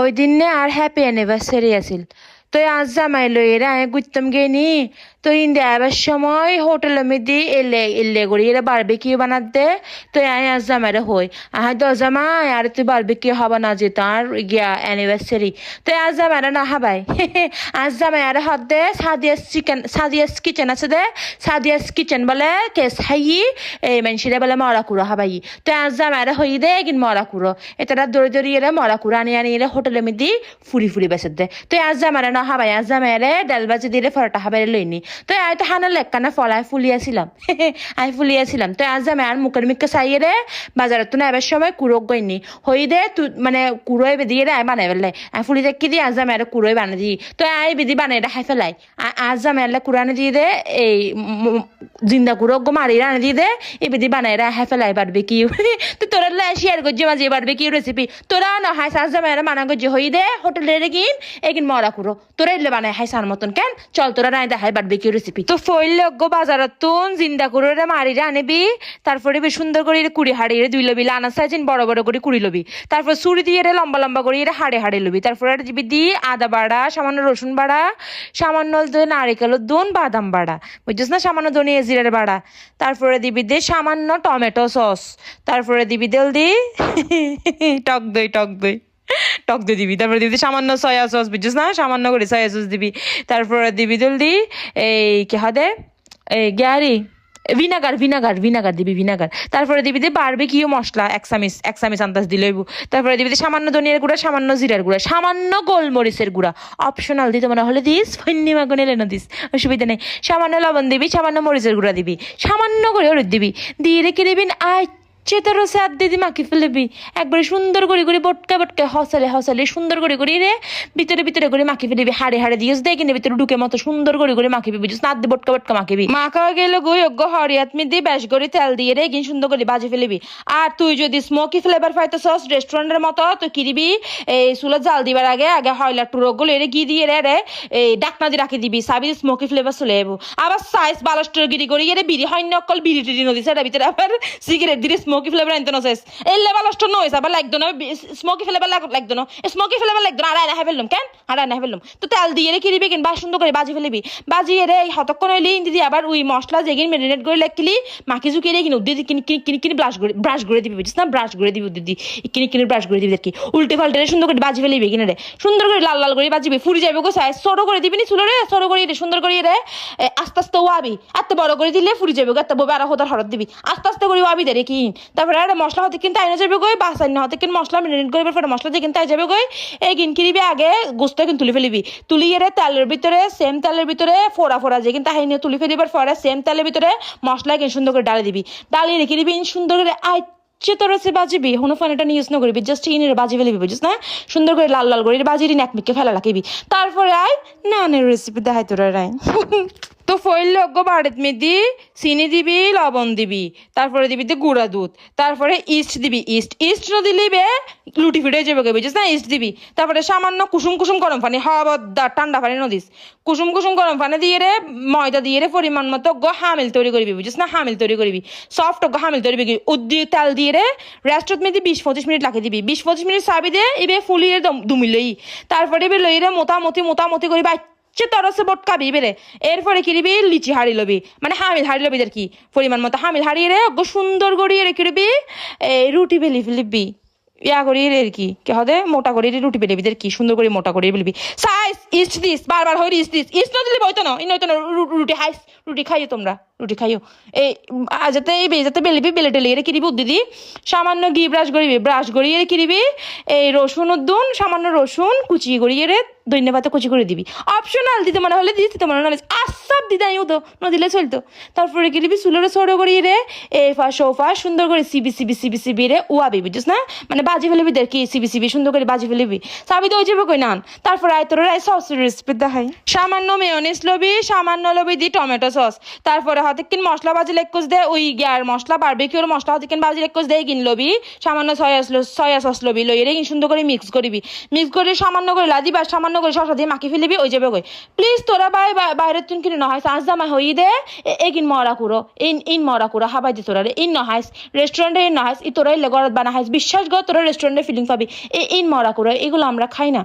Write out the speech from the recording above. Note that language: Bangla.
ওই দিনে আর হ্যাপি অ্যানিভার্সারি আছিল। তো আজ জামাই লইয়েরা আমি ঘুরতাম গেনি। তো ইন্ডিয়া আবার সময় হোটেলের মধ্যে এলে এলে করি এরা বারবিকিউ বানাতে। তো আমি আজ জামাইরা হই আহাই তো জামাই আর তুই বারবিকিউ হবা না যে তার গিয়া অ্যানিভার্সারি। তো আজ জামাইরা না হাবাই আজ জামাই আর হাত দে সাদিয়াস কিচেন আছে দে সাদিয়াস কিচেন বলে কেস হাই এই মানুষেরা বলে মরা কুড়ো হাবাই। তো আজ জামাইরা হই দে কিন মরা কুড়ো এটা দৌড়ে দৌড়ি এরা মরা কুড়ো আনি আনি এরা হোটেলের মধ্যে ফুরি ফুরি বেসে দে। তো আজ জামাইরা না হাবাই আজ জামাইরে ডাল বাজি দিয়ে ফরটা হাবাই লইনি। তো আই তো হানা লেক্কানা ফলাই ফুলিয়াছিলাম আমি ফুলিয়াছিলাম। তো আজ জামাই আর মুখের মুখে চাইয়ে রে বাজারত তো না এবার সময় কুড়োক গইনি হই দে তুই মানে কুড়োয় বেদিয়ে রে আই বানাই ফেললে আমি ফুলি দেখি দিয়ে আজ জামাই আর কুড়োয় বানিয়ে দিই। তো আই বিধি বানাই রে খাই ফেলাই আজ জামাই আল্লাহ কুড়ানে দিয়ে দে এই জিন্দা কুড়োক গো মারি রানে দিয়ে দে এই বিধি বানাই রে হাই ফেলাই পারবে কি তো তোরা শেয়ার করছি মাঝে পারবে কি রেসিপি তোরা না হাই আজ জামাই আর মানা করছি হই দে হোটেলে রে কিন এগিন মরা কুড়ো তোরা এলে বানাই হাই সার মতন কেন চল তোরা নাই দেখাই পারবে কি রেসিপি। তো ফইল গো বাজারত তুন জিন্দা করে রে মারি রে আনিবি তারপরে বেশ সুন্দর করে কুড়ি হাড়ি রে দুই লবি লানা সাইজিন বড় বড় করে কুড়ি লবি তারপর ছুরি দিয়ে রে লম্বা লম্বা করে রে হাড়ে হাড়ে লবি তারপরে দিবি দি আদা বাড়া সামান্য রসুন বাড়া সামান্য নারিকেল দুন বাদাম বাড়া বুঝছিস না সামান্য ধনিয়া জিরার বাড়া তারপরে দিবি দে সামান্য টমেটো সস তারপরে দিবি দেল দি টক দই টক দই দিবি তারপরে দিবি সামান্য সয়া সস বুঝছিস না সামান্য করে সয়া সস দিবি তারপরে দিবি জলদি এই কি হাদে এই গ্যারি ভিনাগার দিবি ভিনাগার তারপরে দিবি দিয়ে বারবিকিউ মশলা এক চামিচ আন্দাজ দিলে তারপরে দিবি সামান্য ধনিয়ার গুঁড়া সামান্য জিরার গুঁড়া সামান্য গোলমরিচের গুঁড়া অপশনাল দিতে মনে হলে দিস ফন্নি মাগুন এলে না দিস অসুবিধা নেই সামান্য লবণ দিবি সামান্য মরিচের গুঁড়া দিবি সামান্য করে হলুদ দিবি দিয়ে রেখে দিবি চেতারও সাত দিদি মাখি ফেলবি একবারে সুন্দর করে করে বটকা হসালে সুন্দর করে করে রে ভিতরে করে মাখি ফেলবি হাড়ে দিয়েস দেয় কিনে ভিতরে ঢুকে মতো সুন্দর করে মাখিবি বুঝিস না দি বটকা মাখিবি মাখা গেলে গই অজ্ঞ হরিয়াত মি দিয়ে বেশ করে তেল দিয়ে রে কিন সুন্দর করে বাজি ফেলবি। আর তুই যদি স্মোকি ফ্লেভার পাইতে সস রেস্টুরেন্টের মতো তুই কি দিবি এই চুলা জাল দিবার আগে হয়লা টুরক গুলো এরে গি দিয়ে রে এই ডাকনা দিয়ে রাখি দিবি সাবি স্মোকি ফ্লেভার চলে যাবো আবার সাইজ বালাস্টর গিরি করি এরে বিড়ি হয় নকল বিড়ি টিড়ি নদী সেটা ভিতরে আবার সিগারেট দিয়ে স্মোকি ফ্লেভার আনতে নসেস এই লেভেল নষ্ট নইস আবার লাগতো না স্মোকি ফ্লেভার লাগতো না স্মোকি ফ্লেভার লাগতো না আর না ফেললাম কেন আর না ফেললাম তো তেল দিয়ে রে কিরিবি কিন বা সুন্দর করে বাজি ফেলবি বাজি রে হতক্ষণ হইলি দিদি আবার ওই মশলা যেগিন মেরিনেট করে লাগলি মাখি ঝুঁকি রে কিন দিদি কিনি ব্রাশ করে দিবি বুঝিস না ব্রাশ করে দিবি দিদি কিনি ব্রাশ করে দিবি দেখি উল্টে পাল্টে সুন্দর করে বাজি ফেলবি কিনে রে সুন্দর করে লাল করে বাজিবি ফুরি যাবে গো সাইজ ছোট করে দিবি নি চুলো রে ছোট করে রে সুন্দর করে রে আস্তে ওয়াবি এত বড় করে দিলে ফুরি যাবে গো এত বড় আর হতার হরত দিবি আস্তে করে ওয়াবি দে রে কিন তারপরে আর মশলা হতে কিন্তু আইনা যাবে গই বাসাই না হতে কিন্তু মশলা মেরিনেট করে পরে মশলা দিয়ে কিন্তু আই যাবে গই এই কিন কিরিবি আগে গোস্ত কিন্তু তুলি ফেলিবি তুলিয়ে রে তেলের ভিতরে সেম তেলের ভিতরে ফোড়া যে কিন্তু হাই নিয়ে তুলি ফেলিবার পরে সেম তেলের ভিতরে মশলা কিন্তু সুন্দর করে ডালে দিবি ডালিয়ে রেখে দিবি সুন্দর করে তোর সে বাজিবি হনো ফানেটা নিউজ না করবি জাস্ট ইনের বাজি ফেলিবি বুঝিস না সুন্দর করে লাল করে বাজিরি নাকমিকে ফেলা রাখিবি তারপরে আয় নানের রেসিপি দেখাই তোরা রাই তো ফইল গো বাড়িত মেদি চিনি দিবি লবণ দিবি তারপরে দিবি তো গুঁড়া দুধ তারপরে ইস্ট দিবি ইস্ট না দিলি বে লুটি ফিটে যাবে বুঝিস না ইস্ট দিবি তারপরে সামান্য কুসুম গরম পানি হওয়া ঠান্ডা পানি নদিস কুসুম গরম পানি দিয়ে রে ময়দা দিয়ে রে পরিমাণ মতো গো হামিল তৈরি করবি বুঝিস না হামিল তৈরি করবি সফট গো হামিল তৈরি করবি উদ্দি তেল দিয়ে রে রেস্টত মেদি 20-25 মিনিট লাগিয়ে দিবি 20-25 মিনিট সাবি দে এবে ফুলিয়ে দুমিলই তারপরে এবার লই রে মোটামুটি করি তরসে বটকাবি বেরে এরপরে কিরিবি লিচি হাড়ি লবি মানে হামিল হাড়ি লবি কি পরিমাণ মতো হামিল হাড়িয়ে রে সুন্দর করিয়ে রে কিরবি রুটি বেলি ফেলিবি ইয়া করি রে কি হদে মোটা করে রুটি বেলিবি কি সুন্দর করে মোটা করে বেলিবি সাইজ ইস্ট দিস বারবার হই ইস্ট না দিলে বইতো না ইনইতো না রুটি খাইও তোমরা রুটি খাইও এই যাতে বেলিবি বেলে টেলে রে কিরিবি দিদি সামান্য ঘি ব্রাশ করিয়ে রে কিরিবি এই রসুন উদ্দুন সামান্য রসুন কুচি করিয়ে রে ধন্যবাদ কুচি করে দিবি অপশনাল দিতে মনে হলে দিতে মনে হলে আসাব দিতে আইও তো না দিলে চলতো তারপরে কিরিবি চুলোরে ছোটো করিয়ে রে সোফা সুন্দর করে সিবি রে ওয়াবি বুঝিস না মানে বাজি ফেলিবি দেখি সিবি সুন্দর করে বাজি ফেলিবি সাবি তো ওই যাবে কই নান তারপর তোর সসের রেসিপি দেখাই সামান্য মেয়নিস লবি দি টমেটো সস তারপরে হতে কিন মশলা বাজি লেকুচ দে ওই গ্যার মশলা বারবিকিউর মশলা হতে কিন বাজি লেকুচ দে কিন লবি সামান্য সয়া সস লবি লই রে সুন্দর করে মিক্স করে সামান্য করে লাদিবা সামান্য করে শসা দিয়ে মাখি ফেলিবি ওই যাবে কই প্লিজ তোরা বাইরের তুন কিনে না হয় হাইস আজ জামাই হই দে এগিন মরা কুরো ইন মরা কুরো হাবাই দি তোরা ইন ন হাইস রেস্টুরেন্টে ইন ন হাইস ই তোরা ইলে গরত বানা হাইস বিশ্বাস গো তোরা রেস্টুরেন্টে ফিলিং পাবি ইন মরা কুরো এগুলো আমরা খাই না